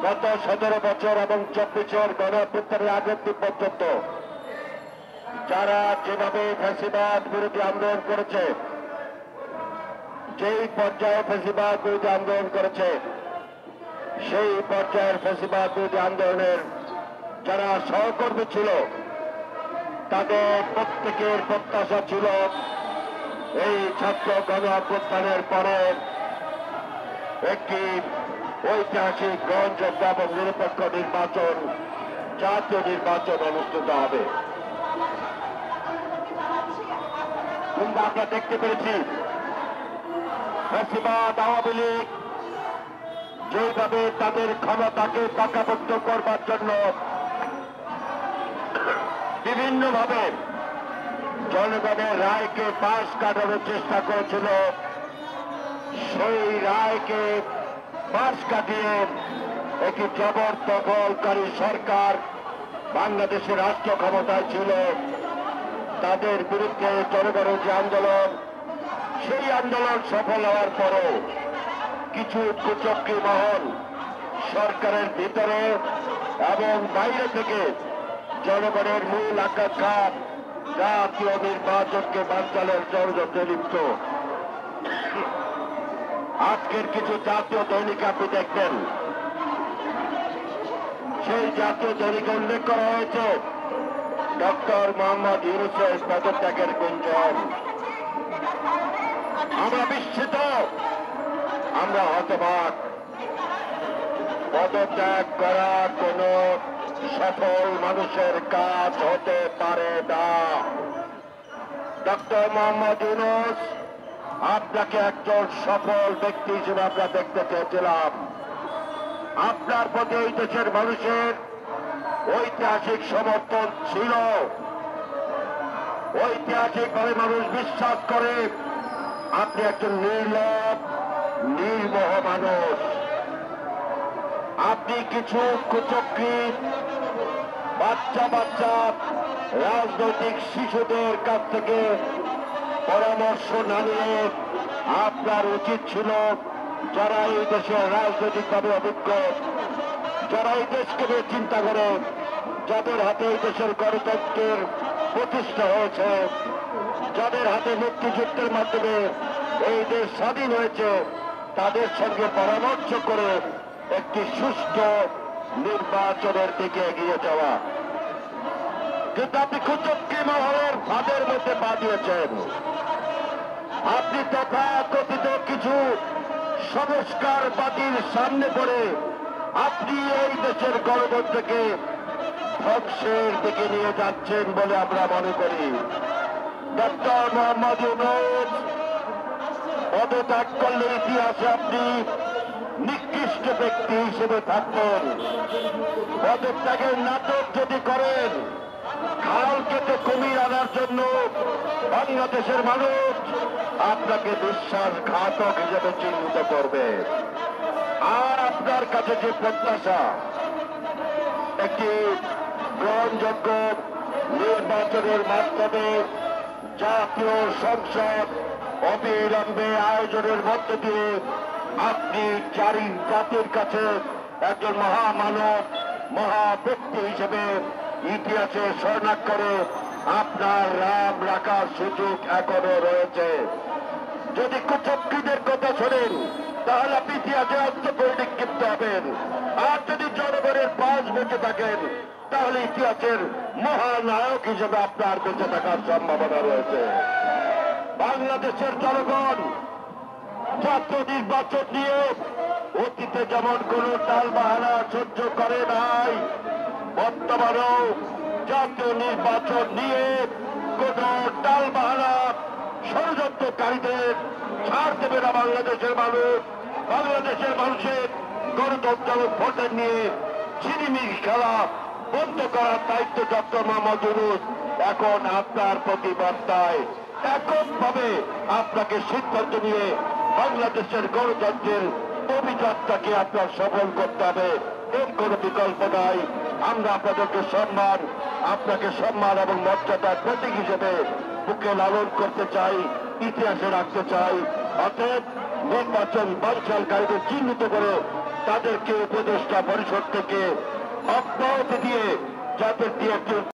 গত 17 বছর এবং 24-এর গণঅভ্যুত্থানের আগের দিন পর্যন্ত যারা যেভাবে ফ্যাসিবাদ বিরোধী আন্দোলন করেছে, যেই পর্যায়ে ফ্যাসিবাদ বিরোধী আন্দোলন করেছে, সেই পর্যায়ের ফ্যাসিবাদ বিরোধী আন্দোলনের যারা সহকর্মী ছিল, তাদের প্রত্যেকের প্রত্যাশা ছিল এই ছাত্র গণঅভ্যুত্থানের পরে একটি ঐতিহাসিক গ্রহণযোগ্য এবং নিরপেক্ষ নির্বাচন, জাতীয় নির্বাচন অনুষ্ঠিত হবে। কিন্তু আমরা দেখতে পেরেছি ফ্যাসিবাদ আওয়ামী লীগ যেভাবে তাদের ক্ষমতাকে পাকাপোক্ত করবার জন্য বিভিন্নভাবে জনগণের রায়কে পাশ কাটানোর চেষ্টা করেছিল, সেই রায়কে পাশ কাটিয়ে একটি জবরদখলকারী সরকার বাংলাদেশের রাষ্ট্র ক্ষমতায় ছিল, তাদের বিরুদ্ধে জনগণের যে আন্দোলন, সেই আন্দোলন সফল হওয়ার পরও কিছু কুচক্রী মহল সরকারের ভিতরে এবং বাইরে থেকে জনগণের মূল আকাঙ্ক্ষা জাতীয় নির্বাচনকে বানচালের ষড়যন্ত্রে লিপ্ত। আজকের কিছু জাতীয় দৈনিক আপনি দেখবেন, সেই জাতীয় দৈনিকে উল্লেখ করা হয়েছে ডক্টর মোহাম্মদ ইউনূসের পদত্যাগের গুঞ্জন। আমরা বিস্মিত, আমরা হতবাক। পদত্যাগ করা কোন সফল মানুষের কাজ হতে পারে না। ডক্টর মোহাম্মদ ইউনূস, আপনাকে একজন সফল ব্যক্তি হিসেবে আমরা দেখতে চেয়েছিলাম। আপনার প্রতি এই দেশের মানুষের ঐতিহাসিক সমর্থন ছিল। ঐতিহাসিকভাবে মানুষ বিশ্বাস করে আপনি একজন নির্লভ, নির্মোহ মানুষ। আপনি কিছু কুচক্রী বাচ্চা বাচ্চা রাজনৈতিক শিশুদের কাছ থেকে পরামর্শ না নিয়ে আপনার উচিত ছিল যারা এই দেশের রাজনৈতিকভাবে অভিজ্ঞ, যারা এই দেশকে নিয়ে চিন্তা করে, যাদের হাতে এই দেশের গণতন্ত্রের প্রতিষ্ঠা হয়েছে, যাদের হাতে মুক্তিযুদ্ধের মাধ্যমে এই দেশ স্বাধীন হয়েছে, তাদের সঙ্গে পরামর্শ করে একটি সুষ্ঠু নির্বাচনের দিকে এগিয়ে যাওয়া। কিন্তু আপনি কুচক্রী মহলের ফাঁদের মধ্যে পা দিয়েছেন। আপনি তথাকথিত কিছু সংস্কারবাদীর সামনে পড়ে আপনি এই দেশের গণতন্ত্রকে ধ্বংসের দিকে নিয়ে যাচ্ছেন বলে আমরা মনে করি। ডক্টর মোহাম্মদ ইউনূস পদত্যাগ করলে ইতিহাসে আপনি নিকৃষ্ট ব্যক্তি হিসেবে থাকবেন। পদত্যাগের নাটক যদি করেন, খাল কেটে কুমির আনার জন্য বাংলাদেশের মানুষ আপনাকে বিশ্বাসঘাতক হিসেবে চিহ্নিত করবে। আর আপনার কাছে যে প্রত্যাশা একটি গ্রহণযোগ্য নির্বাচনের মাধ্যমে জাতীয় সংসদ অবিলম্বে আয়োজনের মধ্য দিয়ে আপনি জাতির কাছে একজন মহামানব, মহা ব্যক্তি হিসেবে ইতিহাসে স্বর্ণাক্ষরে আপনার নাম রাখার সুযোগ এখনো রয়েছে। যদি কুচক্রীদের কথা শোনেন তাহলে আপনি ইতিহাসে আত্মপরিনিক্ষিপ্ত হবেন। আর যদি জনগণের পাশ বেঁচে থাকেন তাহলে ইতিহাসের মহানায়ক হিসেবে আপনার বেঁচে থাকার সম্ভাবনা রয়েছে। বাংলাদেশের জনগণ জাতীয় নির্বাচন নিয়ে অতীতে যেমন কোন টালবাহানা সহ্য করে নাই, বর্তমানেও জাতীয় নির্বাচন নিয়ে কোন টালবাহানা ষড়যন্ত্রকারীদের ছাড় দেবে না বাংলাদেশের মানুষ। বাংলাদেশের মানুষের গণতন্ত্র ভোটের নিয়ে ছিনিমিনি খেলা বন্ধ করার দায়িত্ব ডক্টর মোহাম্মদ ইউনূস এখন আপনার প্রতিবার্তায় এককভাবে আপনাকে সিদ্ধান্ত নিয়ে বাংলাদেশের গণতন্ত্রের অভিযাত্রাকে আপনার সফল করতে হবে। এর কোনো বিকল্প নাই। আমরা আপনাদেরকে আপনাকে সম্মান এবং মর্যাদার প্রতীক হিসেবে বুকে লালন করতে চাই, ইতিহাসে রাখতে চাই। অতএব নির্বাচন বানচালকারীদের চিহ্নিত করে তাদেরকে উপদেষ্টা পরিষদ থেকে অব্যাহতি দিয়ে যাদের দিয়ে